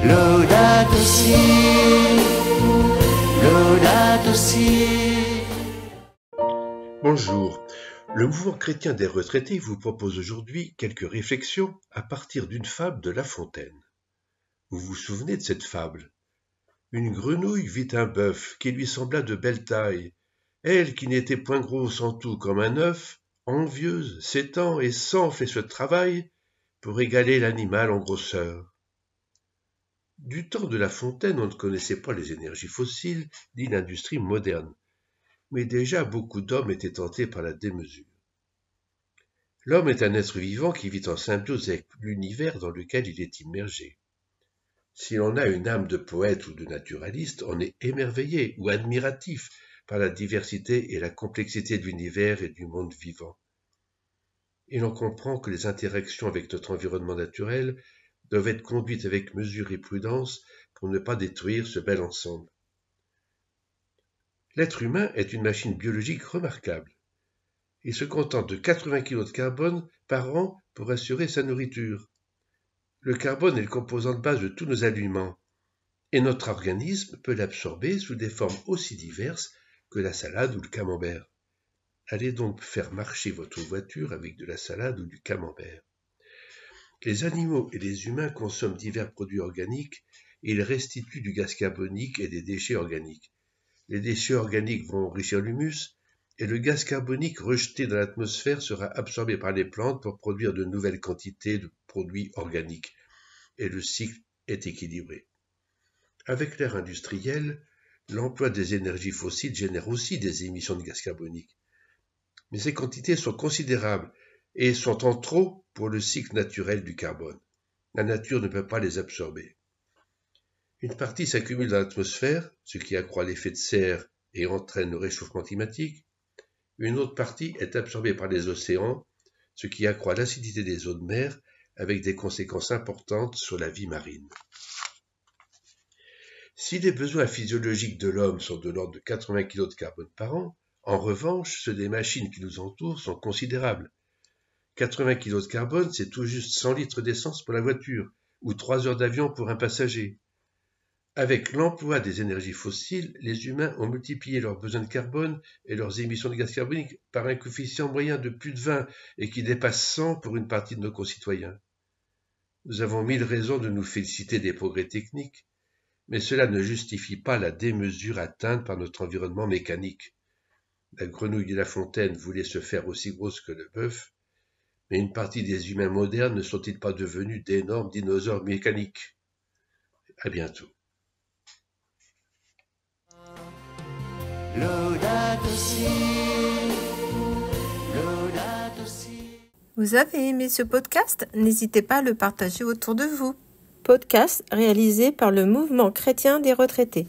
Laudato si, Laudato si. Bonjour, le mouvement chrétien des retraités vous propose aujourd'hui quelques réflexions à partir d'une fable de La Fontaine. Vous vous souvenez de cette fable? Une grenouille vit un bœuf qui lui sembla de belle taille. Elle, qui n'était point grosse en tout comme un œuf, envieuse, s'étend et s'enfle et se travaille pour égaler l'animal en grosseur. Du temps de La Fontaine, on ne connaissait pas les énergies fossiles ni l'industrie moderne, mais déjà beaucoup d'hommes étaient tentés par la démesure. L'homme est un être vivant qui vit en symbiose avec l'univers dans lequel il est immergé. Si l'on a une âme de poète ou de naturaliste, on est émerveillé ou admiratif par la diversité et la complexité de l'univers et du monde vivant. Et l'on comprend que les interactions avec notre environnement naturel doivent être conduites avec mesure et prudence pour ne pas détruire ce bel ensemble. L'être humain est une machine biologique remarquable. Il se contente de 80 kg de carbone par an pour assurer sa nourriture. Le carbone est le composant de base de tous nos aliments, et notre organisme peut l'absorber sous des formes aussi diverses que la salade ou le camembert. Allez donc faire marcher votre voiture avec de la salade ou du camembert. Les animaux et les humains consomment divers produits organiques et ils restituent du gaz carbonique et des déchets organiques. Les déchets organiques vont enrichir l'humus et le gaz carbonique rejeté dans l'atmosphère sera absorbé par les plantes pour produire de nouvelles quantités de produits organiques. Et le cycle est équilibré. Avec l'ère industrielle, l'emploi des énergies fossiles génère aussi des émissions de gaz carbonique. Mais ces quantités sont considérables et sont en trop pour le cycle naturel du carbone. La nature ne peut pas les absorber. Une partie s'accumule dans l'atmosphère, ce qui accroît l'effet de serre et entraîne le réchauffement climatique. Une autre partie est absorbée par les océans, ce qui accroît l'acidité des eaux de mer avec des conséquences importantes sur la vie marine. Si les besoins physiologiques de l'homme sont de l'ordre de 80 kg de carbone par an, en revanche, ceux des machines qui nous entourent sont considérables. 80 kg de carbone, c'est tout juste 100 litres d'essence pour la voiture, ou 3 heures d'avion pour un passager. Avec l'emploi des énergies fossiles, les humains ont multiplié leurs besoins de carbone et leurs émissions de gaz carbonique par un coefficient moyen de plus de 20 et qui dépasse 100 pour une partie de nos concitoyens. Nous avons 1000 raisons de nous féliciter des progrès techniques, mais cela ne justifie pas la démesure atteinte par notre environnement mécanique. La grenouille de La Fontaine voulait se faire aussi grosse que le bœuf, mais une partie des humains modernes ne sont-ils pas devenus d'énormes dinosaures mécaniques? À bientôt. Laudato si, Laudato si. Vous avez aimé ce podcast? N'hésitez pas à le partager autour de vous. Podcast réalisé par le Mouvement chrétien des retraités.